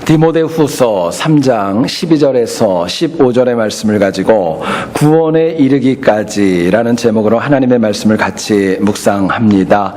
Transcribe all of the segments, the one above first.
디모데후서 3장 12절에서 15절의 말씀을 가지고 구원에 이르기까지라는 제목으로 하나님의 말씀을 같이 묵상합니다.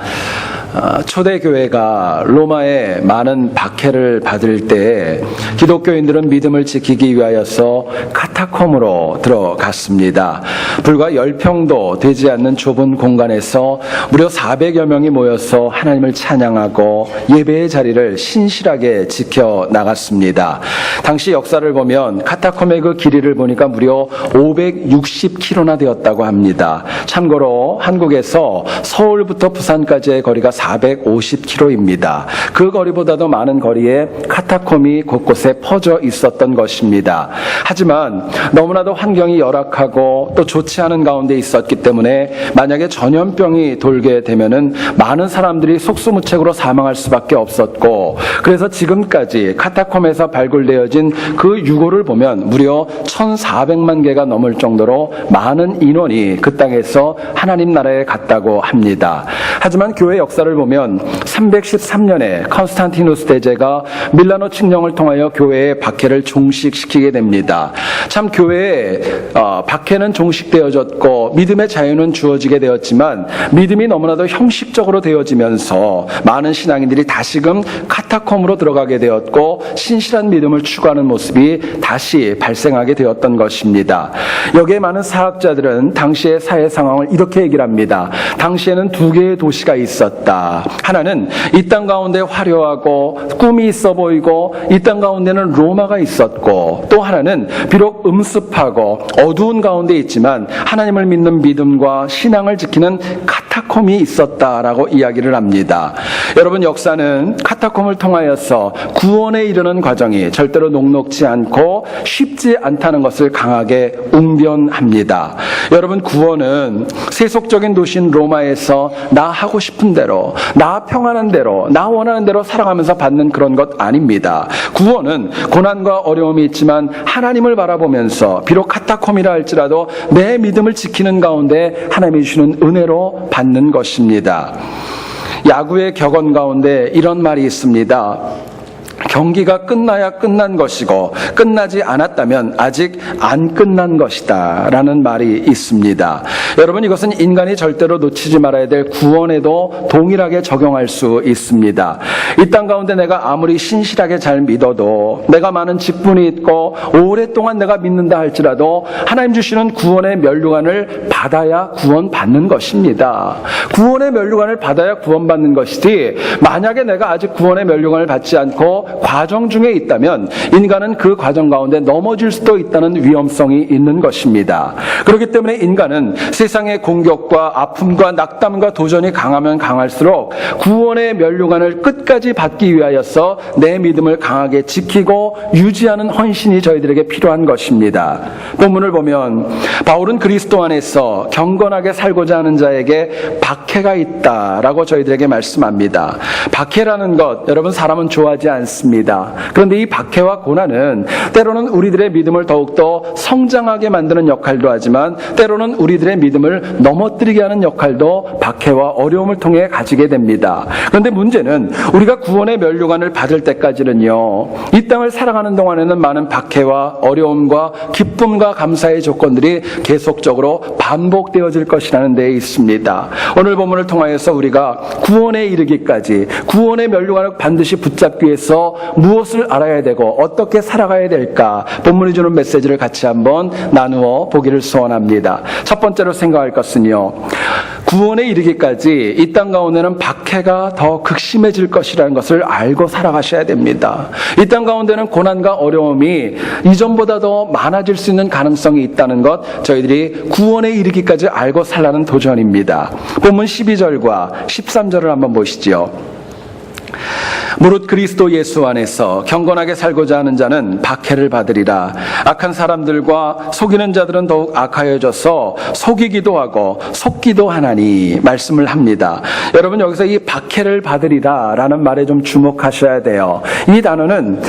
초대교회가 로마에 많은 박해를 받을 때 기독교인들은 믿음을 지키기 위하여서 카타콤으로 들어갔습니다. 불과 10평도 되지 않는 좁은 공간에서 무려 400여 명이 모여서 하나님을 찬양하고 예배의 자리를 신실하게 지켜나갔습니다. 당시 역사를 보면 카타콤의 그 길이를 보니까 무려 560km나 되었다고 합니다. 참고로 한국에서 서울부터 부산까지의 거리가 450km입니다. 그 거리보다도 많은 거리에 카타콤이 곳곳에 퍼져 있었던 것입니다. 하지만 너무나도 환경이 열악하고 또 좋지 않은 가운데 있었기 때문에 만약에 전염병이 돌게 되면은 많은 사람들이 속수무책으로 사망할 수밖에 없었고, 그래서 지금까지 카타콤에서 발굴되어진 그 유골을 보면 무려 1,400만 개가 넘을 정도로 많은 인원이 그 땅에서 하나님 나라에 갔다고 합니다. 하지만 교회 역사를 보면 313년에 컨스탄티누스 대제가 밀라노 칙령을 통하여 교회의 박해를 종식시키게 됩니다. 참 교회의 박해는 종식되어졌고 믿음의 자유는 주어지게 되었지만 믿음이 너무나도 형식적으로 되어지면서 많은 신앙인들이 다시금 카타콤으로 들어가게 되었고 신실한 믿음을 추구하는 모습이 다시 발생하게 되었던 것입니다. 여기에 많은 사학자들은 당시의 사회 상황을 이렇게 얘기를 합니다. 당시에는 두 개의 도시가 있었다. 하나는 이 땅 가운데 화려하고 꿈이 있어 보이고 이 땅 가운데는 로마가 있었고, 또 하나는 비록 음습하고 어두운 가운데 있지만 하나님을 믿는 믿음과 신앙을 지키는 카타콤이 있었다라고 이야기를 합니다. 여러분, 역사는 카타콤을 통하여서 구원에 이르는 과정이 절대로 녹록지 않고 쉽지 않다는 것을 강하게 웅변합니다. 여러분, 구원은 세속적인 도시인 로마에서 나 하고 싶은 대로, 나 평안한 대로, 나 원하는 대로 살아가면서 받는 그런 것 아닙니다. 구원은 고난과 어려움이 있지만 하나님을 바라보면서 비록 카타콤이라 할지라도 내 믿음을 지키는 가운데 하나님이 주시는 은혜로 받는 것입니다. 야구의 격언 가운데 이런 말이 있습니다. 경기가 끝나야 끝난 것이고 끝나지 않았다면 아직 안 끝난 것이다 라는 말이 있습니다. 여러분, 이것은 인간이 절대로 놓치지 말아야 될 구원에도 동일하게 적용할 수 있습니다. 이 땅 가운데 내가 아무리 신실하게 잘 믿어도, 내가 많은 직분이 있고 오랫동안 내가 믿는다 할지라도 하나님 주시는 구원의 면류관을 받아야 구원받는 것입니다. 구원의 면류관을 받아야 구원받는 것이지, 만약에 내가 아직 구원의 면류관을 받지 않고 과정 중에 있다면 인간은 그 과정 가운데 넘어질 수도 있다는 위험성이 있는 것입니다. 그렇기 때문에 인간은 세상의 공격과 아픔과 낙담과 도전이 강하면 강할수록 구원의 면류관을 끝까지 받기 위하여서 내 믿음을 강하게 지키고 유지하는 헌신이 저희들에게 필요한 것입니다. 본문을 보면 바울은 그리스도 안에서 경건하게 살고자 하는 자에게 박해가 있다라고 저희들에게 말씀합니다. 박해라는 것, 여러분, 사람은 좋아하지 않습니다. 그런데 이 박해와 고난은 때로는 우리들의 믿음을 더욱더 성장하게 만드는 역할도 하지만 때로는 우리들의 믿음을 넘어뜨리게 하는 역할도 박해와 어려움을 통해 가지게 됩니다. 그런데 문제는 우리가 구원의 면류관을 받을 때까지는요, 이 땅을 살아가는 동안에는 많은 박해와 어려움과 기쁨과 감사의 조건들이 계속적으로 반복되어질 것이라는 데에 있습니다. 오늘 본문을 통하여서 우리가 구원에 이르기까지 구원의 면류관을 반드시 붙잡기 위해서 무엇을 알아야 되고 어떻게 살아가야 될까, 본문이 주는 메시지를 같이 한번 나누어 보기를 소원합니다. 첫 번째로 생각할 것은요, 구원에 이르기까지 이 땅 가운데는 박해가 더 극심해질 것이라는 것을 알고 살아가셔야 됩니다. 이 땅 가운데는 고난과 어려움이 이전보다 더 많아질 수 있는 가능성이 있다는 것, 저희들이 구원에 이르기까지 알고 살라는 도전입니다. 본문 12절과 13절을 한번 보시죠. 무릇 그리스도 예수 안에서 경건하게 살고자 하는 자는 박해를 받으리라. 악한 사람들과 속이는 자들은 더욱 악하여져서 속이기도 하고 속기도 하나니 말씀을 합니다. 여러분, 여기서 이 박해를 받으리라 라는 말에 좀 주목하셔야 돼요. 이 단어는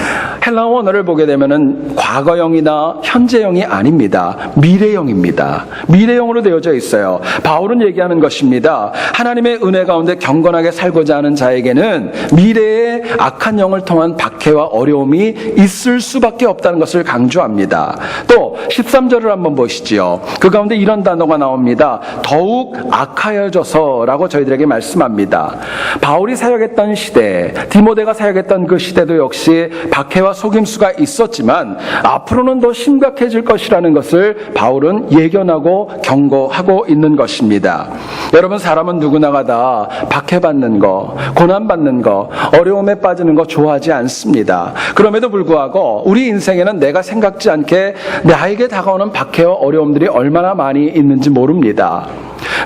헬라어 원어를 보게 되면은 과거형이나 현재형이 아닙니다. 미래형입니다. 미래형으로 되어져 있어요. 바울은 얘기하는 것입니다. 하나님의 은혜 가운데 경건하게 살고자 하는 자에게는 미래의 악한 영을 통한 박해와 어려움이 있을 수밖에 없다는 것을 강조합니다. 또 13절을 한번 보시지요. 그 가운데 이런 단어가 나옵니다. 더욱 악하여져서라고 저희들에게 말씀합니다. 바울이 사역했던 시대, 디모데가 사역했던 그 시대도 역시 박해와 속임수가 있었지만 앞으로는 더 심각해질 것이라는 것을 바울은 예견하고 경고하고 있는 것입니다. 여러분, 사람은 누구나가 다 박해받는 거, 고난받는 거, 어려움에 빠지는 거 좋아하지 않습니다. 그럼에도 불구하고 우리 인생에는 내가 생각지 않게 나에게 다가오는 박해와 어려움들이 얼마나 많이 있는지 모릅니다.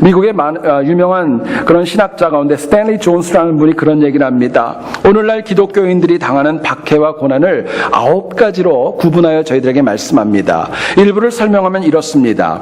미국의 유명한 그런 신학자 가운데 스탠리 존스라는 분이 그런 얘기를 합니다. 오늘날 기독교인들이 당하는 박해와 고난을 9가지로 구분하여 저희들에게 말씀합니다. 일부를 설명하면 이렇습니다.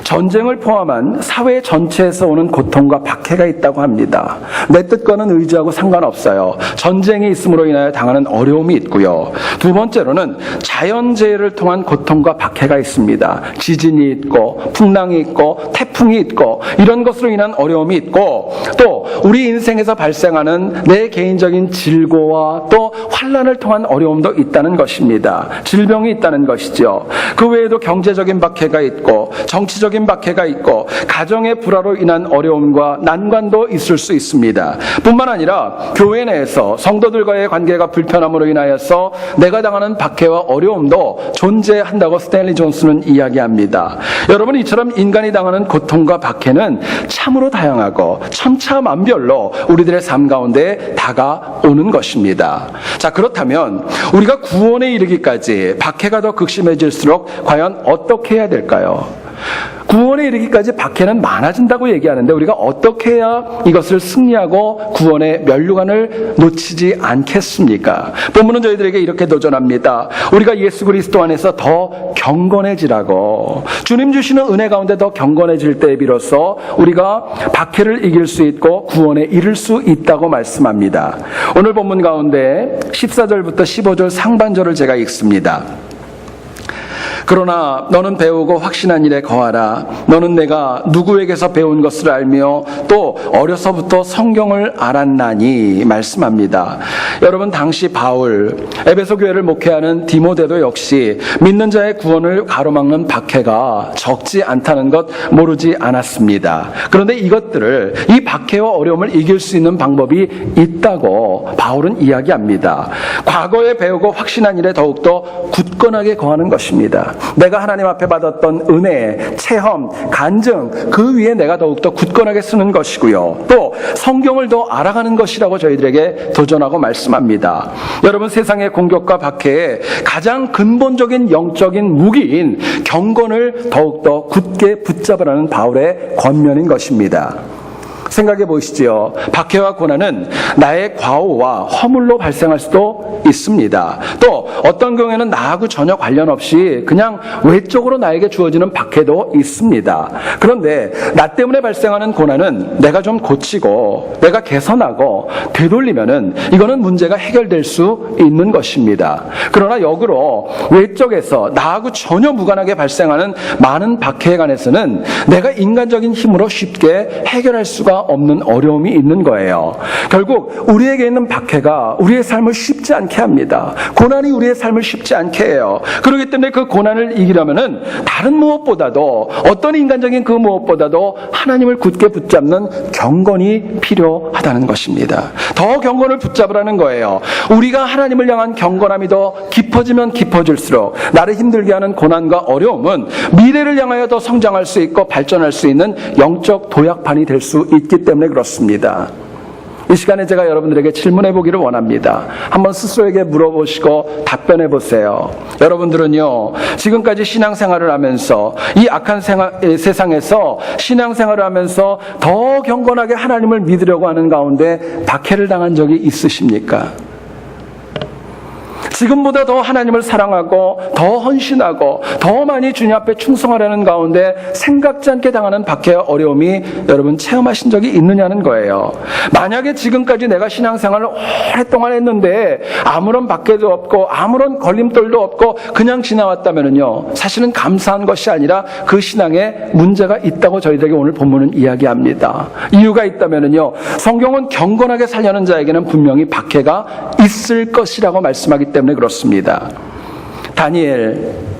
전쟁을 포함한 사회 전체에서 오는 고통과 박해가 있다고 합니다. 내 뜻과는 의지하고 상관없어요. 전쟁이 있음으로 인하여 당하는 어려움이 있고요. 두 번째로는 자연재해를 통한 고통과 박해가 있습니다. 지진이 있고 풍랑이 있고 태풍이 있고 이런 것으로 인한 어려움이 있고, 또 우리 인생에서 발생하는 내 개인적인 질고와 또 환난을 통한 어려움도 있다는 것입니다. 질병이 있다는 것이죠. 그 외에도 경제적인 박해가 있고 정치적인 박해가 있고 가정의 불화로 인한 어려움과 난관도 있을 수 있습니다. 뿐만 아니라 교회 내에서 성도들과의 관계가 불편함으로 인하여서 내가 당하는 박해와 어려움도 존재한다고 스탠리 존스는 이야기합니다. 여러분, 이처럼 인간이 당하는 고통과 박해는 참으로 다양하고 천차만별로 우리들의 삶 가운데 다가오는 것입니다. 자, 그렇다면 우리가 구원에 이르기까지 박해가 더 극심해질수록 과연 어떻게 해야 될까요? 구원에 이르기까지 박해는 많아진다고 얘기하는데 우리가 어떻게 해야 이것을 승리하고 구원의 면류관을 놓치지 않겠습니까? 본문은 저희들에게 이렇게 도전합니다. 우리가 예수 그리스도 안에서 더 경건해지라고, 주님 주시는 은혜 가운데 더 경건해질 때에 비로소 우리가 박해를 이길 수 있고 구원에 이를 수 있다고 말씀합니다. 오늘 본문 가운데 14절부터 15절 상반절을 제가 읽습니다. 그러나 너는 배우고 확신한 일에 거하라. 너는 내가 누구에게서 배운 것을 알며 또 어려서부터 성경을 알았나니 말씀합니다. 여러분, 당시 바울, 에베소 교회를 목회하는 디모데도 역시 믿는 자의 구원을 가로막는 박해가 적지 않다는 것 모르지 않았습니다. 그런데 이것들을, 이 박해와 어려움을 이길 수 있는 방법이 있다고 바울은 이야기합니다. 과거에 배우고 확신한 일에 더욱더 굳건하게 거하는 것입니다. 내가 하나님 앞에 받았던 은혜, 체험, 간증, 그 위에 내가 더욱더 굳건하게 쓰는 것이고요. 또 성경을 더 알아가는 것이라고 저희들에게 도전하고 말씀합니다. 여러분, 세상의 공격과 박해에 가장 근본적인 영적인 무기인 경건을 더욱더 굳게 붙잡으라는 바울의 권면인 것입니다. 생각해 보시지요. 박해와 고난은 나의 과오와 허물로 발생할 수도 있습니다. 또 어떤 경우에는 나하고 전혀 관련 없이 그냥 외적으로 나에게 주어지는 박해도 있습니다. 그런데 나 때문에 발생하는 고난은 내가 좀 고치고 내가 개선하고 되돌리면은 이거는 문제가 해결될 수 있는 것입니다. 그러나 역으로 외적에서 나하고 전혀 무관하게 발생하는 많은 박해에 관해서는 내가 인간적인 힘으로 쉽게 해결할 수가 없는 어려움이 있는 거예요. 결국 우리에게 있는 박해가 우리의 삶을 쉽지 않게 합니다. 고난이 우리의 삶을 쉽지 않게 해요. 그렇기 때문에 그 고난을 이기려면은 다른 무엇보다도, 어떤 인간적인 그 무엇보다도 하나님을 굳게 붙잡는 경건이 필요하다는 것입니다. 더 경건을 붙잡으라는 거예요. 우리가 하나님을 향한 경건함이 더 깊어지면 깊어질수록 나를 힘들게 하는 고난과 어려움은 미래를 향하여 더 성장할 수 있고 발전할 수 있는 영적 도약판이 될 수 있기 때문에 그렇습니다. 이 시간에 제가 여러분들에게 질문해 보기를 원합니다. 한번 스스로에게 물어보시고 답변해 보세요. 여러분들은요, 지금까지 신앙생활을 하면서 이 악한 세상에서 신앙생활을 하면서 더 경건하게 하나님을 믿으려고 하는 가운데 박해를 당한 적이 있으십니까? 지금보다 더 하나님을 사랑하고 더 헌신하고 더 많이 주님 앞에 충성하려는 가운데 생각지 않게 당하는 박해와 어려움이 여러분 체험하신 적이 있느냐는 거예요. 만약에 지금까지 내가 신앙생활을 오랫동안 했는데 아무런 박해도 없고 아무런 걸림돌도 없고 그냥 지나왔다면요, 사실은 감사한 것이 아니라 그 신앙에 문제가 있다고 저희들에게 오늘 본문은 이야기합니다. 이유가 있다면요, 성경은 경건하게 살려는 자에게는 분명히 박해가 있을 것이라고 말씀하기 때문에 그렇습니다. 다니엘,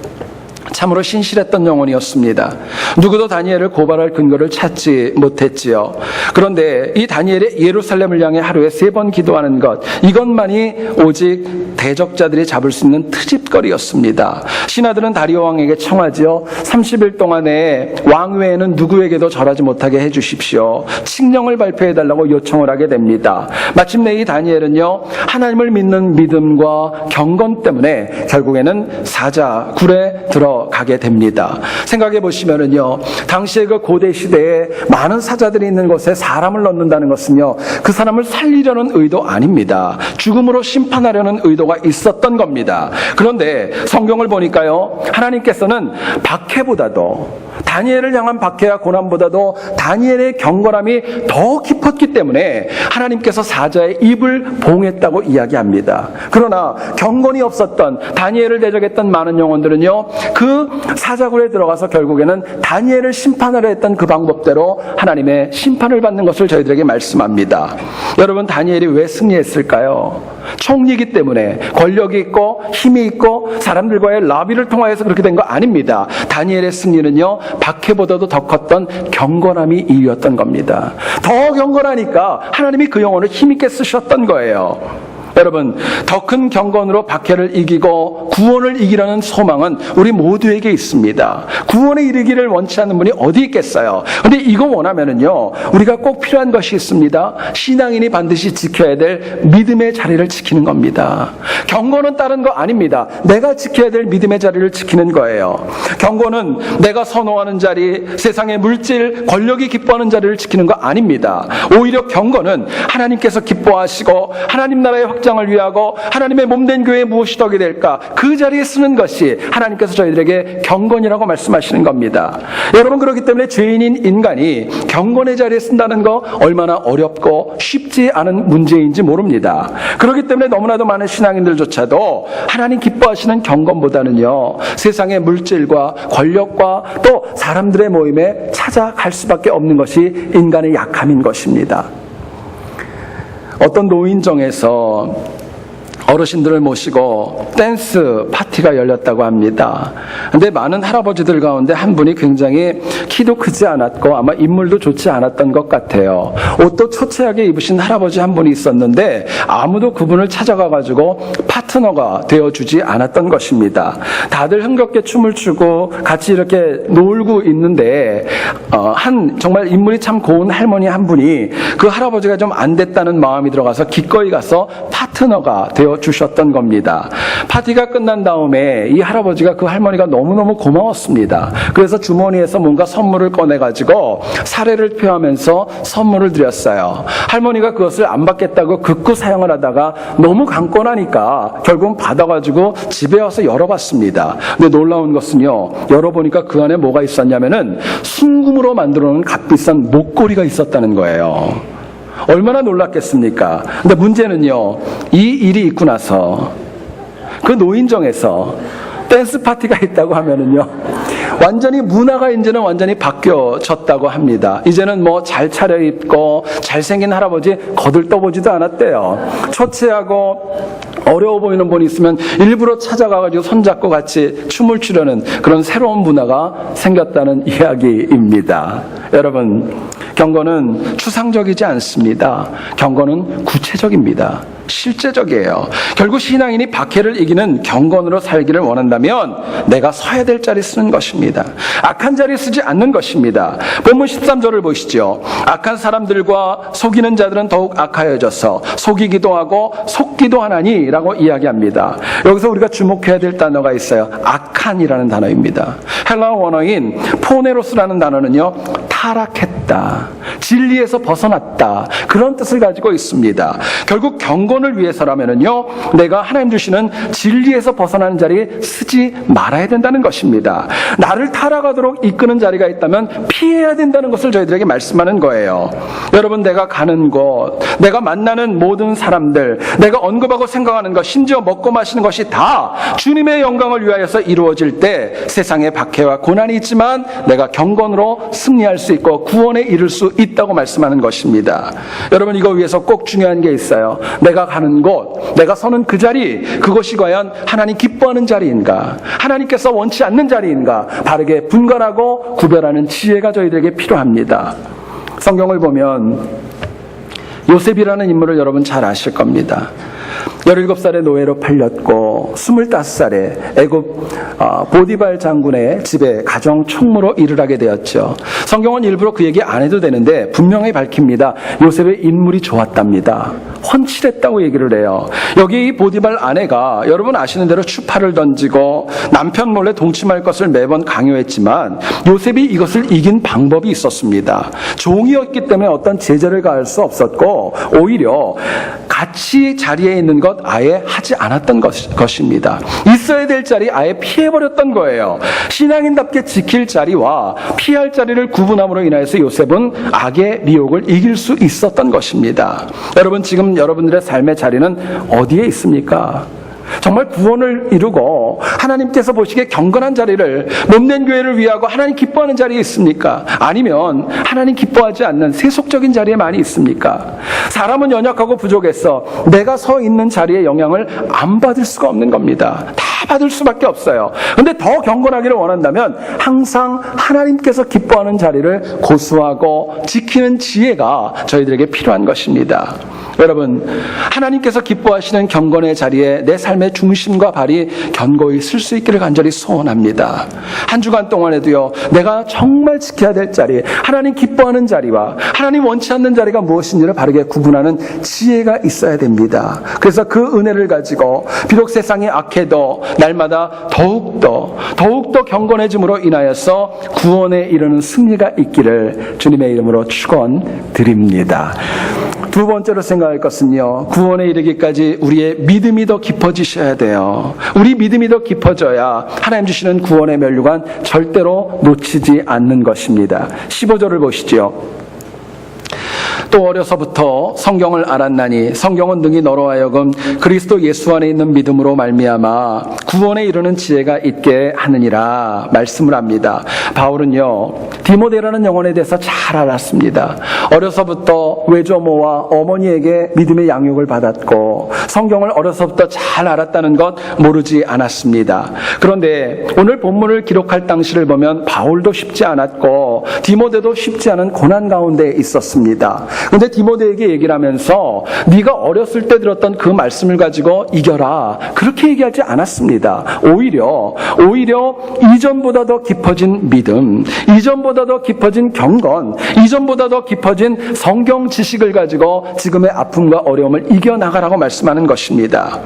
참으로 신실했던 영혼이었습니다. 누구도 다니엘을 고발할 근거를 찾지 못했지요. 그런데 이 다니엘의 예루살렘을 향해 하루에 3번 기도하는 것, 이것만이 오직 대적자들이 잡을 수 있는 트집거리였습니다. 신하들은 다리오 왕에게 청하지요. 30일 동안에 왕 외에는 누구에게도 절하지 못하게 해주십시오. 칙령을 발표해달라고 요청을 하게 됩니다. 마침내 이 다니엘은요, 하나님을 믿는 믿음과 경건 때문에 결국에는 사자 굴에 들어가게 됩니다. 생각해 보시면은요, 당시의 그 고대 시대에 많은 사자들이 있는 곳에 사람을 넣는다는 것은요, 그 사람을 살리려는 의도 아닙니다. 죽음으로 심판하려는 의도가 있었던 겁니다. 그런데 성경을 보니까요, 하나님께서는 박해보다도, 다니엘을 향한 박해와 고난보다도 다니엘의 경건함이 더 깊었기 때문에 하나님께서 사자의 입을 봉했다고 이야기합니다. 그러나 경건이 없었던 다니엘을 대적했던 많은 영혼들은요, 그 사자굴에 들어가서 결국에는 다니엘을 심판하려 했던 그 방법대로 하나님의 심판을 받는 것을 저희들에게 말씀합니다. 여러분, 다니엘이 왜 승리했을까요? 총리이기 때문에, 권력이 있고 힘이 있고 사람들과의 라비를 통하여서 그렇게 된 거 아닙니다. 다니엘의 승리는요, 박해보다도 더 컸던 경건함이 이유였던 겁니다. 더 경건하니까 하나님이 그 영혼을 힘있게 쓰셨던 거예요. 여러분, 더 큰 경건으로 박해를 이기고 구원을 이기려는 소망은 우리 모두에게 있습니다. 구원에 이르기를 원치 않는 분이 어디 있겠어요? 근데 이거 원하면은요, 우리가 꼭 필요한 것이 있습니다. 신앙인이 반드시 지켜야 될 믿음의 자리를 지키는 겁니다. 경건은 다른 거 아닙니다. 내가 지켜야 될 믿음의 자리를 지키는 거예요. 경건은 내가 선호하는 자리, 세상의 물질, 권력이 기뻐하는 자리를 지키는 거 아닙니다. 오히려 경건은 하나님께서 기뻐하시고 하나님 나라의 확장을 위하고 하나님의 몸된 교회에 무엇이 덕이 될까, 그 자리에 쓰는 것이 하나님께서 저희들에게 경건이라고 말씀하시는 겁니다. 여러분, 그렇기 때문에 죄인인 인간이 경건의 자리에 쓴다는 거 얼마나 어렵고 쉽지 않은 문제인지 모릅니다. 그렇기 때문에 너무나도 많은 신앙인들조차도 하나님 기뻐하시는 경건보다는요, 세상의 물질과 권력과 또 사람들의 모임에 찾아갈 수밖에 없는 것이 인간의 약함인 것입니다. 어떤 노인정에서 어르신들을 모시고 댄스 파티가 열렸다고 합니다. 근데 많은 할아버지들 가운데 한 분이 굉장히 키도 크지 않았고 아마 인물도 좋지 않았던 것 같아요. 옷도 초췌하게 입으신 할아버지 한 분이 있었는데 아무도 그분을 찾아가가지고 파트너가 되어주지 않았던 것입니다. 다들 흥겹게 춤을 추고 같이 이렇게 놀고 있는데 한 정말 인물이 참 고운 할머니 한 분이 그 할아버지가 좀 안 됐다는 마음이 들어가서 기꺼이 가서 파트너가 되어 주셨던 겁니다. 파티가 끝난 다음에 이 할아버지가 그 할머니가 너무너무 고마웠습니다. 그래서 주머니에서 뭔가 선물을 꺼내가지고 사례를 표하면서 선물을 드렸어요. 할머니가 그것을 안 받겠다고 극구 사용을 하다가 너무 강권하니까 결국은 받아가지고 집에 와서 열어봤습니다. 근데 놀라운 것은요, 열어보니까 그 안에 뭐가 있었냐면은 순금으로 만들어 놓은 값비싼 목걸이가 있었다는 거예요. 얼마나 놀랐겠습니까? 근데 문제는요, 이 일이 있고 나서 그 노인정에서 댄스 파티가 있다고 하면은요, 완전히 문화가 이제는 완전히 바뀌어졌다고 합니다. 이제는 뭐 잘 차려입고 잘생긴 할아버지 거들떠보지도 않았대요. 초췌하고 어려워 보이는 분이 있으면 일부러 찾아가가지고 손잡고 같이 춤을 추려는 그런 새로운 문화가 생겼다는 이야기입니다. 여러분, 경건은 추상적이지 않습니다. 경건은 구체적입니다. 실제적이에요. 결국 신앙인이 박해를 이기는 경건으로 살기를 원한다면 내가 서야 될 자리 쓰는 것입니다. 악한 자리 쓰지 않는 것입니다. 본문 13절을 보시죠. 악한 사람들과 속이는 자들은 더욱 악하여져서 속이기도 하고 속기도 하나니 라고 이야기합니다. 여기서 우리가 주목해야 될 단어가 있어요. 악한이라는 단어입니다. 헬라어 원어인 포네로스라는 단어는요, 타락했다, 진리에서 벗어났다, 그런 뜻을 가지고 있습니다. 결국 경건을 위해서라면요, 내가 하나님 주시는 진리에서 벗어나는 자리에 쓰지 말아야 된다는 것입니다. 나를 타락하도록 이끄는 자리가 있다면 피해야 된다는 것을 저희들에게 말씀하는 거예요. 여러분, 내가 가는 곳, 내가 만나는 모든 사람들, 내가 언급하고 생각하는 것, 심지어 먹고 마시는 것이 다 주님의 영광을 위하여서 이루어질 때 세상에 박해와 고난이 있지만 내가 경건으로 승리할 수 있고 구원에 이를 수 있다고 말씀하는 것입니다. 여러분, 이거 위해서 꼭 중요한 게 있어요. 내가 가는 곳, 내가 서는 그 자리, 그것이 과연 하나님 기뻐하는 자리인가, 하나님께서 원치 않는 자리인가, 바르게 분간하고 구별하는 지혜가 저희들에게 필요합니다. 성경을 보면 요셉이라는 인물을 여러분 잘 아실 겁니다. 17살의 노예로 팔렸고 25살에 애굽 보디발 장군의 집에 가정 총무로 일을 하게 되었죠. 성경은 일부러 그 얘기 안 해도 되는데 분명히 밝힙니다. 요셉의 인물이 좋았답니다. 헌칠했다고 얘기를 해요. 여기 이 보디발 아내가 여러분 아시는 대로 추파를 던지고 남편 몰래 동침할 것을 매번 강요했지만 요셉이 이것을 이긴 방법이 있었습니다. 종이었기 때문에 어떤 제재를 가할 수 없었고 오히려 같이 자리에 있는 것 아예 하지 않았던 것입니다. 있어야 될 자리 아예 피해버렸던 거예요. 신앙인답게 지킬 자리와 피할 자리를 구분함으로 인하여서 요셉은 악의 미혹을 이길 수 있었던 것입니다. 여러분, 지금 여러분들의 삶의 자리는 어디에 있습니까? 정말 구원을 이루고 하나님께서 보시기에 경건한 자리를, 몸된 교회를 위하고 하나님 기뻐하는 자리에 있습니까? 아니면 하나님 기뻐하지 않는 세속적인 자리에 많이 있습니까? 사람은 연약하고 부족해서 내가 서 있는 자리에 영향을 안 받을 수가 없는 겁니다. 다 받을 수밖에 없어요. 근데 더 경건하기를 원한다면 항상 하나님께서 기뻐하는 자리를 고수하고 지키는 지혜가 저희들에게 필요한 것입니다. 여러분, 하나님께서 기뻐하시는 경건의 자리에 내 삶의 중심과 발이 견고히 설 수 있기를 간절히 소원합니다. 한 주간 동안에도요, 내가 정말 지켜야 될 자리, 하나님 기뻐하는 자리와 하나님 원치 않는 자리가 무엇인지를 바르게 구분하는 지혜가 있어야 됩니다. 그래서 그 은혜를 가지고 비록 세상이 악해도 날마다 더욱더 경건해짐으로 인하여서 구원에 이르는 승리가 있기를 주님의 이름으로 축원드립니다. 두 번째로 생각할 것은요, 구원에 이르기까지 우리의 믿음이 더 깊어지셔야 돼요. 우리 믿음이 더 깊어져야 하나님 주시는 구원의 면류관 절대로 놓치지 않는 것입니다. 15절을 보시죠. 또 어려서부터 성경을 알았나니 성경은 능히 너로 하여금 그리스도 예수 안에 있는 믿음으로 말미암아 구원에 이르는 지혜가 있게 하느니라 말씀을 합니다. 바울은요, 디모데라는 영혼에 대해서 잘 알았습니다. 어려서부터 외조모와 어머니에게 믿음의 양육을 받았고 성경을 어려서부터 잘 알았다는 것 모르지 않았습니다. 그런데 오늘 본문을 기록할 당시를 보면 바울도 쉽지 않았고 디모데도 쉽지 않은 고난 가운데 있었습니다. 근데 디모데에게 얘기를 하면서 네가 어렸을 때 들었던 그 말씀을 가지고 이겨라, 그렇게 얘기하지 않았습니다. 오히려 이전보다 더 깊어진 믿음, 이전보다 더 깊어진 경건, 이전보다 더 깊어진 성경 지식을 가지고 지금의 아픔과 어려움을 이겨나가라고 말씀하는 것입니다.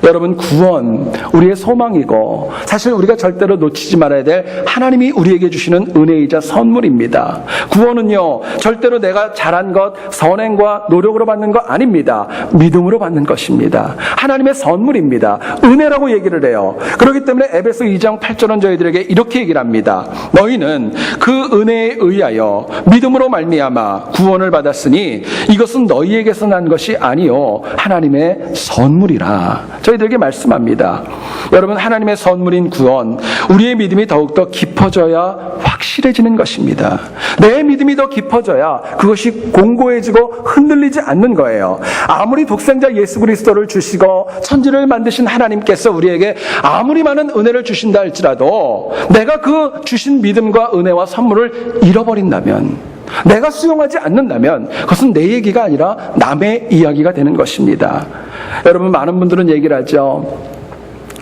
여러분, 구원 우리의 소망이고 사실 우리가 절대로 놓치지 말아야 될 하나님이 우리에게 주시는 은혜이자 선물입니다. 구원은요, 절대로 내가 잘한 것, 선행과 노력으로 받는 것 아닙니다. 믿음으로 받는 것입니다. 하나님의 선물입니다. 은혜라고 얘기를 해요. 그렇기 때문에 에베소 2장 8절은 저희들에게 이렇게 얘기를 합니다. 너희는 그 은혜에 의하여 믿음으로 말미암아 구원을 받았으니 이것은 너희에게서 난 것이 아니요 하나님의 선물이라 저희들에게 말씀합니다. 여러분, 하나님의 선물인 구원, 우리의 믿음이 더욱더 깊어져야 확실해지는 것입니다. 내 믿음이 더 깊어져야 그것이 공고해지고 흔들리지 않는 거예요. 아무리 독생자 예수 그리스도를 주시고 천지를 만드신 하나님께서 우리에게 아무리 많은 은혜를 주신다 할지라도 내가 그 주신 믿음과 은혜와 선물을 잃어버린다면, 내가 수용하지 않는다면 그것은 내 얘기가 아니라 남의 이야기가 되는 것입니다. 여러분, 많은 분들은 얘기를 하죠.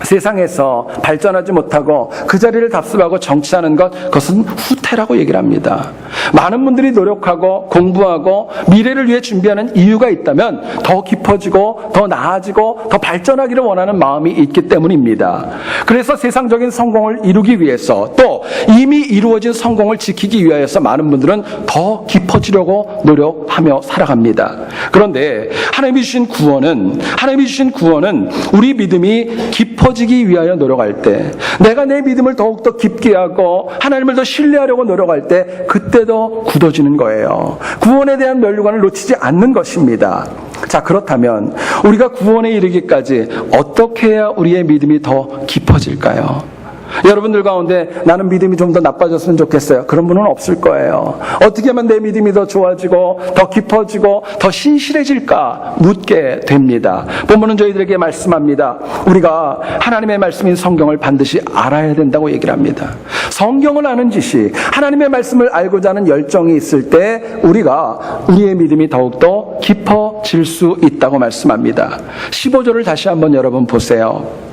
세상에서 발전하지 못하고 그 자리를 답습하고 정치하는 것, 그것은 후퇴라고 얘기를 합니다. 많은 분들이 노력하고 공부하고 미래를 위해 준비하는 이유가 있다면 더 깊어지고 더 나아지고 더 발전하기를 원하는 마음이 있기 때문입니다. 그래서 세상적인 성공을 이루기 위해서 또 이미 이루어진 성공을 지키기 위하여서 많은 분들은 더 깊어지려고 노력하며 살아갑니다. 그런데 하나님이 주신 구원은 우리 믿음이 깊어지기 위하여 노력할 때, 내가 내 믿음을 더욱더 깊게 하고 하나님을 더 신뢰하려고 노력할 때 그때도 굳어지는 거예요. 구원에 대한 면류관을 놓치지 않는 것입니다. 자, 그렇다면 우리가 구원에 이르기까지 어떻게 해야 우리의 믿음이 더 깊어질까요? 여러분들 가운데 나는 믿음이 좀 더 나빠졌으면 좋겠어요. 그런 분은 없을 거예요. 어떻게 하면 내 믿음이 더 좋아지고 더 깊어지고 더 신실해질까 묻게 됩니다. 본문은 저희들에게 말씀합니다. 우리가 하나님의 말씀인 성경을 반드시 알아야 된다고 얘기를 합니다. 성경을 아는 지식, 하나님의 말씀을 알고자 하는 열정이 있을 때 우리의 믿음이 더욱더 깊어질 수 있다고 말씀합니다. 15절을 다시 한번 여러분 보세요.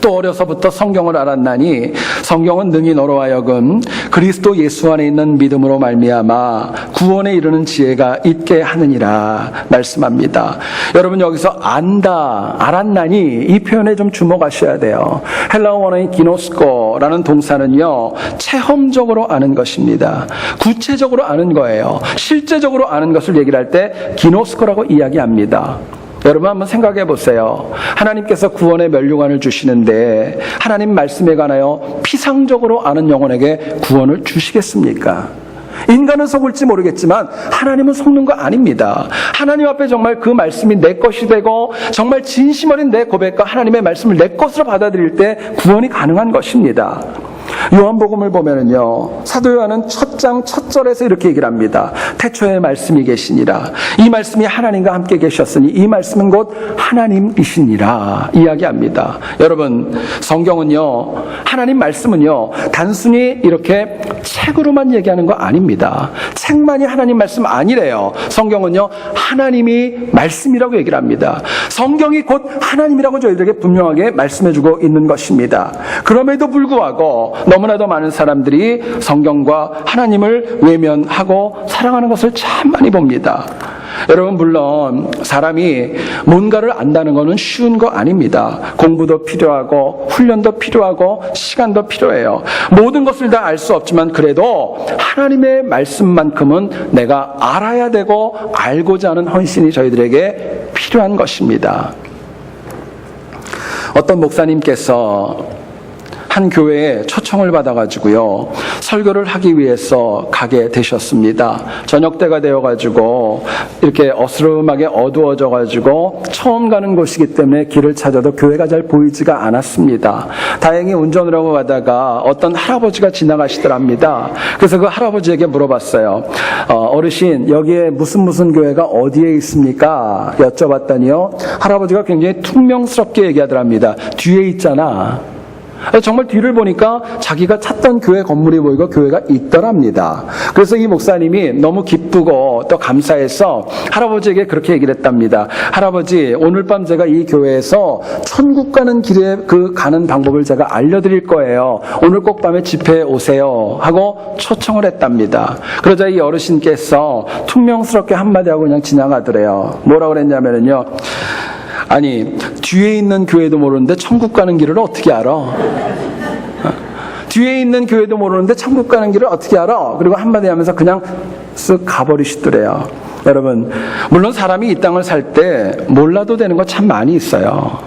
또 어려서부터 성경을 알았나니 성경은 능히 너로 하여금 그리스도 예수 안에 있는 믿음으로 말미암아 구원에 이르는 지혜가 있게 하느니라 말씀합니다. 여러분 여기서 알았나니 이 표현에 좀 주목하셔야 돼요. 헬라어 원어인 기노스코라는 동사는요, 체험적으로 아는 것입니다. 구체적으로 아는 거예요. 실제적으로 아는 것을 얘기를 할 때 기노스코라고 이야기합니다. 여러분 한번 생각해 보세요. 하나님께서 구원의 면류관을 주시는데 하나님 말씀에 관하여 피상적으로 아는 영혼에게 구원을 주시겠습니까? 인간은 속을지 모르겠지만 하나님은 속는 거 아닙니다. 하나님 앞에 정말 그 말씀이 내 것이 되고 정말 진심 어린 내 고백과 하나님의 말씀을 내 것으로 받아들일 때 구원이 가능한 것입니다. 요한복음을 보면은요, 사도 요한은 첫 장 첫 절에서 이렇게 얘기를 합니다. 태초에 말씀이 계시니라. 이 말씀이 하나님과 함께 계셨으니 이 말씀은 곧 하나님이시니라 이야기합니다. 여러분, 성경은요, 하나님 말씀은요, 단순히 이렇게 책으로만 얘기하는 거 아닙니다. 책만이 하나님 말씀 아니래요. 성경은요, 하나님이 말씀이라고 얘기를 합니다. 성경이 곧 하나님이라고 저희들에게 분명하게 말씀해주고 있는 것입니다. 그럼에도 불구하고 너무나도 많은 사람들이 성경과 하나님을 외면하고 살아가는 것을 참 많이 봅니다. 여러분, 물론 사람이 뭔가를 안다는 것은 쉬운 거 아닙니다. 공부도 필요하고 훈련도 필요하고 시간도 필요해요. 모든 것을 다 알 수 없지만 그래도 하나님의 말씀만큼은 내가 알아야 되고 알고자 하는 헌신이 저희들에게 필요한 것입니다. 어떤 목사님께서 한 교회에 초청을 받아가지고요, 설교를 하기 위해서 가게 되셨습니다. 저녁 때가 되어가지고 이렇게 어스름하게 어두워져가지고 처음 가는 곳이기 때문에 길을 찾아도 교회가 잘 보이지가 않았습니다. 다행히 운전을 하고 가다가 어떤 할아버지가 지나가시더랍니다. 그래서 그 할아버지에게 물어봤어요. 어르신, 여기에 무슨 교회가 어디에 있습니까? 여쭤봤더니요, 할아버지가 굉장히 퉁명스럽게 얘기하더랍니다. 뒤에 있잖아. 정말 뒤를 보니까 자기가 찾던 교회 건물이 보이고 교회가 있더랍니다. 그래서 이 목사님이 너무 기쁘고 또 감사해서 할아버지에게 그렇게 얘기를 했답니다. 할아버지, 오늘 밤 제가 이 교회에서 천국 가는 길에 가는 방법을 제가 알려드릴 거예요. 오늘 꼭 밤에 집회에 오세요 하고 초청을 했답니다. 그러자 이 어르신께서 퉁명스럽게 한마디 하고 그냥 지나가더래요. 뭐라고 그랬냐면요, 아니, 뒤에 있는 교회도 모르는데 천국 가는 길을 어떻게 알아? 뒤에 있는 교회도 모르는데 천국 가는 길을 어떻게 알아? 그리고 한마디 하면서 그냥 쓱 가버리시더래요. 여러분, 물론 사람이 이 땅을 살 때 몰라도 되는 거 참 많이 있어요.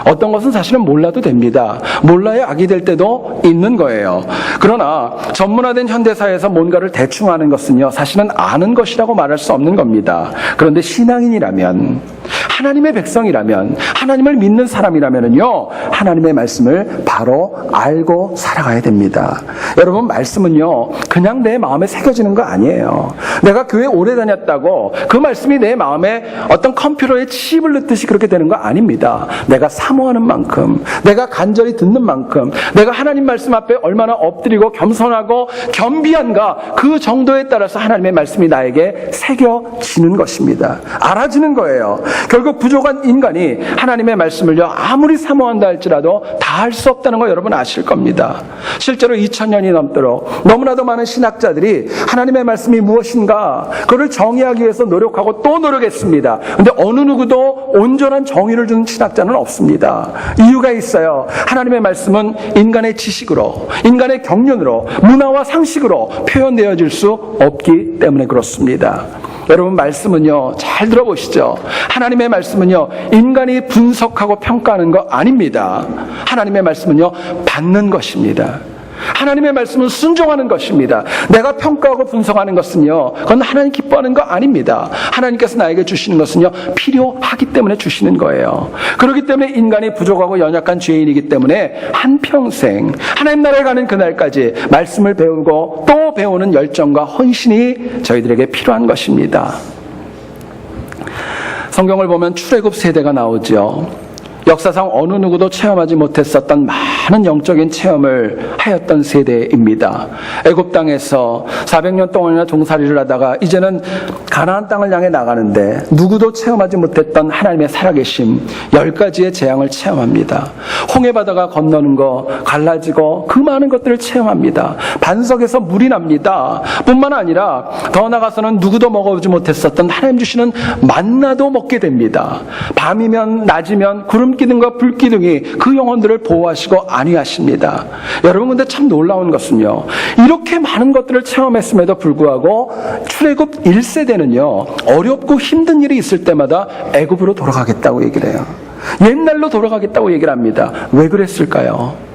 어떤 것은 사실은 몰라도 됩니다. 몰라야 악이 될 때도 있는 거예요. 그러나 전문화된 현대사회에서 뭔가를 대충 아는 것은요, 사실은 아는 것이라고 말할 수 없는 겁니다. 그런데 신앙인이라면, 하나님의 백성이라면, 하나님을 믿는 사람이라면요, 하나님의 말씀을 바로 알고 살아가야 됩니다. 여러분, 말씀은요, 그냥 내 마음에 새겨지는 거 아니에요. 내가 교회 오래 다녔다고 그 말씀이 내 마음에 어떤 컴퓨터에 칩을 넣듯이 그렇게 되는 거 아닙니다. 내가 사모하는 만큼, 내가 간절히 듣는 만큼, 내가 하나님 말씀 앞에 얼마나 엎드리고 겸손하고 겸비한가, 그 정도에 따라서 하나님의 말씀이 나에게 새겨지는 것입니다. 알아지는 거예요. 결국 부족한 인간이 하나님의 말씀을요, 아무리 사모한다 할지라도 다 할 수 없다는 거 여러분 아실 겁니다. 실제로 2000년이 넘도록 너무나도 많은 신학자들이 하나님의 말씀이 무엇인가 그걸 정의하기 위해서 노력하고 또 노력했습니다. 그런데 어느 누구도 온전한 정의를 주는 신학자는 없습니다. 이유가 있어요. 하나님의 말씀은 인간의 지식으로, 인간의 경륜으로, 문화와 상식으로 표현되어질 수 없기 때문에 그렇습니다. 여러분, 말씀은요, 잘 들어보시죠. 하나님의 말씀은요, 인간이 분석하고 평가하는 거 아닙니다. 하나님의 말씀은요, 받는 것입니다. 하나님의 말씀은 순종하는 것입니다. 내가 평가하고 분석하는 것은요, 그건 하나님 기뻐하는 거 아닙니다. 하나님께서 나에게 주시는 것은요, 필요하기 때문에 주시는 거예요. 그렇기 때문에 인간이 부족하고 연약한 죄인이기 때문에 한평생 하나님 나라에 가는 그날까지 말씀을 배우고 또 배우는 열정과 헌신이 저희들에게 필요한 것입니다. 성경을 보면 출애굽 세대가 나오죠. 역사상 어느 누구도 체험하지 못했었던 많은 영적인 체험을 하였던 세대입니다. 애굽 땅에서 400년 동안이나 종살이를 하다가 이제는 가나안 땅을 향해 나가는데 누구도 체험하지 못했던 하나님의 살아계심, 10가지의 재앙을 체험합니다. 홍해바다가 건너는 거, 갈라지고 그 많은 것들을 체험합니다. 반석에서 물이 납니다. 뿐만 아니라 더 나아가서는 누구도 먹어보지 못했었던 하나님 주시는 만나도 먹게 됩니다. 밤이면 낮이면 구름 기둥과 불 기둥이 그 영혼들을 보호하시고 안위하십니다. 여러분, 근데 참 놀라운 것은요, 이렇게 많은 것들을 체험했음에도 불구하고 출애굽 1세대는요 어렵고 힘든 일이 있을 때마다 애굽으로 돌아가겠다고 얘기를 해요. 옛날로 돌아가겠다고 얘기를 합니다. 왜 그랬을까요?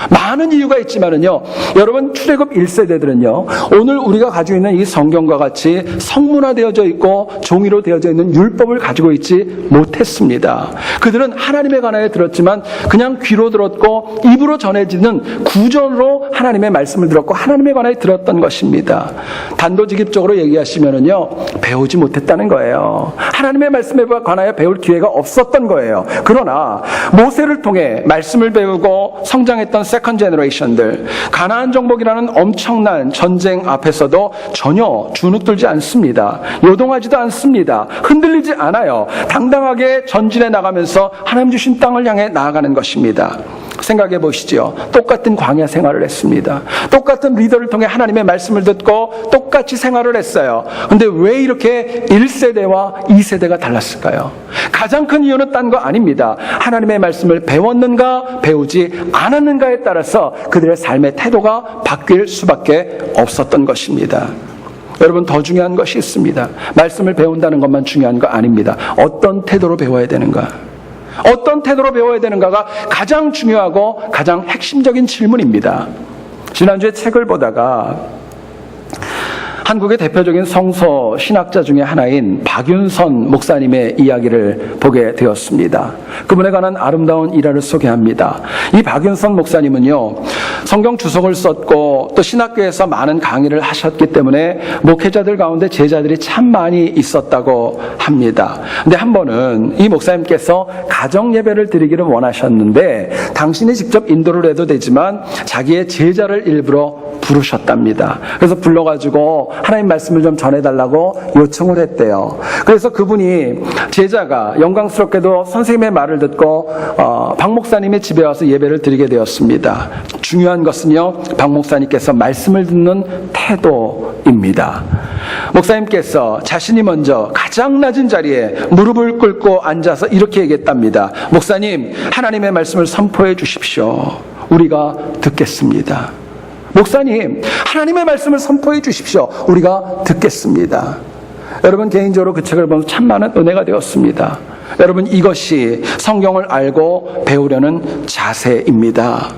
많은 이유가 있지만은요, 여러분, 출애굽 1세대들은요 오늘 우리가 가지고 있는 이 성경과 같이 성문화되어져 있고 종이로 되어져 있는 율법을 가지고 있지 못했습니다. 그들은 하나님에 관하여 들었지만 그냥 귀로 들었고 입으로 전해지는 구전으로 하나님의 말씀을 들었고 하나님에 관하여 들었던 것입니다. 단도직입적으로 얘기하시면은요, 배우지 못했다는 거예요. 하나님의 말씀에 관하여 배울 기회가 없었던 거예요. 그러나 모세를 통해 말씀을 배우고 성장했던 세컨 제너레이션들, 가나안 정복이라는 엄청난 전쟁 앞에서도 전혀 주눅들지 않습니다. 요동하지도 않습니다. 흔들리지 않아요. 당당하게 전진해 나가면서 하나님 주신 땅을 향해 나아가는 것입니다. 생각해 보시죠. 똑같은 광야 생활을 했습니다. 똑같은 리더를 통해 하나님의 말씀을 듣고 똑같이 생활을 했어요. 그런데 왜 이렇게 1세대와 2세대가 달랐을까요? 가장 큰 이유는 딴 거 아닙니다. 하나님의 말씀을 배웠는가 배우지 않았는가에 따라서 그들의 삶의 태도가 바뀔 수밖에 없었던 것입니다. 여러분, 더 중요한 것이 있습니다. 말씀을 배운다는 것만 중요한 거 아닙니다. 어떤 태도로 배워야 되는가? 어떤 태도로 배워야 되는가가 가장 중요하고 가장 핵심적인 질문입니다. 지난주에 책을 보다가 한국의 대표적인 성서 신학자 중에 하나인 박윤선 목사님의 이야기를 보게 되었습니다. 그분에 관한 아름다운 일화를 소개합니다. 이 박윤선 목사님은요, 성경 주석을 썼고 또 신학교에서 많은 강의를 하셨기 때문에 목회자들 가운데 제자들이 참 많이 있었다고 합니다. 근데 한 번은 이 목사님께서 가정 예배를 드리기를 원하셨는데 당신이 직접 인도를 해도 되지만 자기의 제자를 일부러 부르셨답니다. 그래서 불러가지고 하나님 말씀을 좀 전해달라고 요청을 했대요. 그래서 그분이, 제자가 영광스럽게도 선생님의 말을 듣고 박 목사님의 집에 와서 예배를 드리게 되었습니다. 중요한 것은요, 박 목사님께서 말씀을 듣는 태도입니다. 목사님께서 자신이 먼저 가장 낮은 자리에 무릎을 꿇고 앉아서 이렇게 얘기했답니다. 목사님, 하나님의 말씀을 선포해 주십시오. 우리가 듣겠습니다. 목사님, 하나님의 말씀을 선포해 주십시오. 우리가 듣겠습니다. 여러분, 개인적으로 그 책을 보면서 참 많은 은혜가 되었습니다. 여러분, 이것이 성경을 알고 배우려는 자세입니다.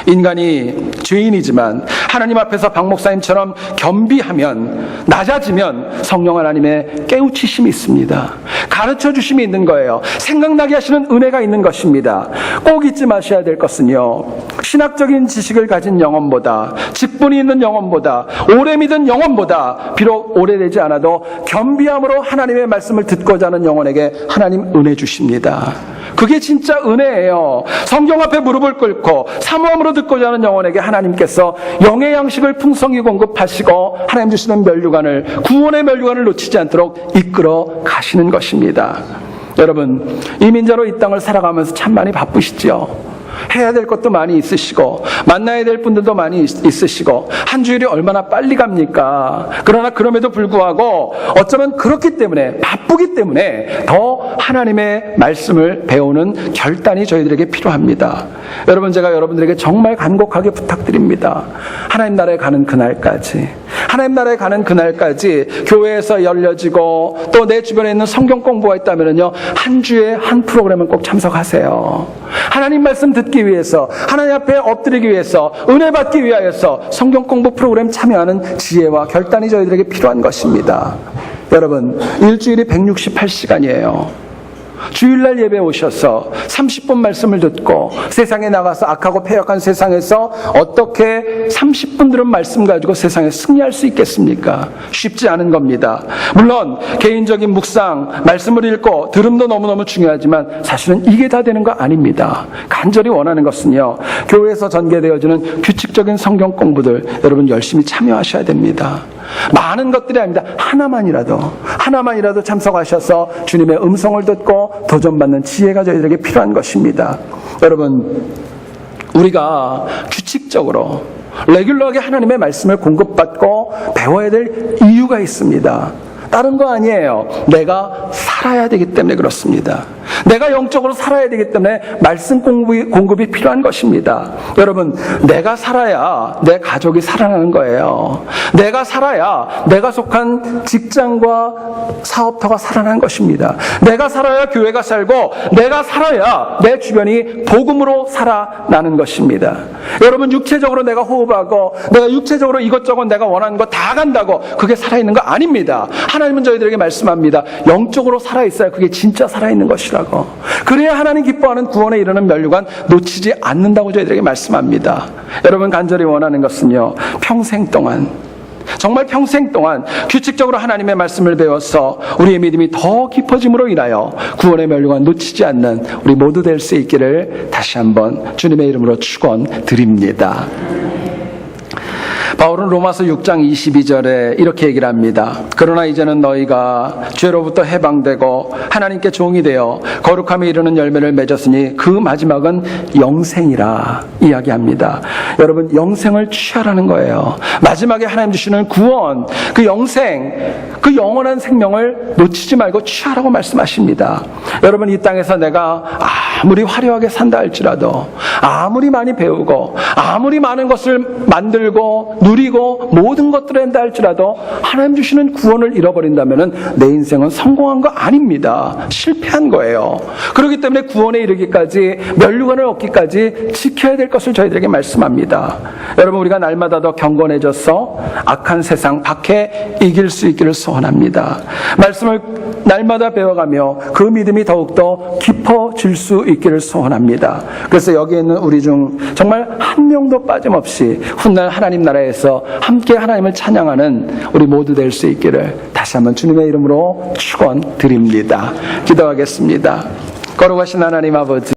인간이 죄인이지만 하나님 앞에서 박 목사님처럼 겸비하면, 낮아지면 성령 하나님의 깨우치심이 있습니다. 가르쳐 주심이 있는 거예요. 생각나게 하시는 은혜가 있는 것입니다. 꼭 잊지 마셔야 될 것은요, 신학적인 지식을 가진 영혼보다, 직분이 있는 영혼보다, 오래 믿은 영혼보다, 비록 오래되지 않아도 겸비함으로 하나님의 말씀을 듣고자 하는 영혼에게 하나님 은혜 주십니다. 그게 진짜 은혜예요. 성경 앞에 무릎을 꿇고 사모함으로 듣고자 하는 영혼에게 하나님께서 영의 양식을 풍성히 공급하시고 하나님 주시는 면류관을, 구원의 면류관을 놓치지 않도록 이끌어 가시는 것입니다. 여러분, 이민자로 이 땅을 살아가면서 참 많이 바쁘시죠? 해야 될 것도 많이 있으시고 만나야 될 분들도 많이 있으시고 한 주일이 얼마나 빨리 갑니까? 그러나 그럼에도 불구하고 어쩌면 그렇기 때문에, 바쁘기 때문에 더 하나님의 말씀을 배우는 결단이 저희들에게 필요합니다. 여러분, 제가 여러분들에게 정말 간곡하게 부탁드립니다. 하나님 나라에 가는 그날까지, 하나님 나라에 가는 그날까지 교회에서 열려지고 또 내 주변에 있는 성경 공부가 있다면요, 한 주에 한 프로그램은 꼭 참석하세요. 하나님 말씀 듣기 위해서, 하나님 앞에 엎드리기 위해서, 은혜 받기 위하여서 성경 공부 프로그램 참여하는 지혜와 결단이 저희들에게 필요한 것입니다. 여러분, 일주일이 168시간이에요. 주일날 예배 오셔서 30분 말씀을 듣고 세상에 나가서 악하고 패역한 세상에서 어떻게 30분 들은 말씀 가지고 세상에 승리할 수 있겠습니까? 쉽지 않은 겁니다. 물론 개인적인 묵상, 말씀을 읽고 들음도 너무너무 중요하지만 사실은 이게 다 되는 거 아닙니다. 간절히 원하는 것은요, 교회에서 전개되어지는 규칙적인 성경 공부들 여러분 열심히 참여하셔야 됩니다. 많은 것들이 아닙니다. 하나만이라도 참석하셔서 주님의 음성을 듣고 도전받는 지혜가 저희들에게 필요한 것입니다. 여러분, 우리가 규칙적으로 레귤러하게 하나님의 말씀을 공급받고 배워야 될 이유가 있습니다. 다른 거 아니에요. 내가 살아야 되기 때문에 그렇습니다. 내가 영적으로 살아야 되기 때문에 말씀 공급이 필요한 것입니다. 여러분, 내가 살아야 내 가족이 살아나는 거예요. 내가 살아야 내가 속한 직장과 사업터가 살아나는 것입니다. 내가 살아야 교회가 살고, 내가 살아야 내 주변이 복음으로 살아나는 것입니다. 여러분, 육체적으로 내가 호흡하고 내가 육체적으로 이것저것 내가 원하는 거 다 간다고 그게 살아있는 거 아닙니다. 하나님은 저희들에게 말씀합니다. 영적으로 살아있어야 그게 진짜 살아있는 것이라고. 그래야 하나님 기뻐하는 구원에 이르는 면류관 놓치지 않는다고 저희들에게 말씀합니다. 여러분, 간절히 원하는 것은요, 평생 동안, 정말 평생 동안 규칙적으로 하나님의 말씀을 배워서 우리의 믿음이 더 깊어짐으로 인하여 구원의 면류관 놓치지 않는 우리 모두 될 수 있기를 다시 한번 주님의 이름으로 축원드립니다. 바울은 로마서 6장 22절에 이렇게 얘기를 합니다. 그러나 이제는 너희가 죄로부터 해방되고 하나님께 종이 되어 거룩함에 이르는 열매를 맺었으니 그 마지막은 영생이라 이야기합니다. 여러분, 영생을 취하라는 거예요. 마지막에 하나님 주시는 구원, 그 영생, 그 영원한 생명을 놓치지 말고 취하라고 말씀하십니다. 여러분, 이 땅에서 내가 아무리 화려하게 산다 할지라도, 아무리 많이 배우고 아무리 많은 것을 만들고 누리고 모든 것들을 한다 할지라도 하나님 주시는 구원을 잃어버린다면 내 인생은 성공한 거 아닙니다. 실패한 거예요. 그렇기 때문에 구원에 이르기까지, 면류관을 얻기까지 지켜야 될 것을 저희들에게 말씀합니다. 여러분, 우리가 날마다 더 경건해져서 악한 세상 박해 이길 수 있기를 소원합니다. 말씀을 날마다 배워가며 그 믿음이 더욱더 깊어질 수 있기를 소원합니다. 그래서 여기 있는 우리 중 정말 한 명도 빠짐없이 훗날 하나님 나라에서 함께 하나님을 찬양하는 우리 모두 될 수 있기를 다시 한번 주님의 이름으로 축원드립니다. 기도하겠습니다. 거룩하신 하나님 아버지,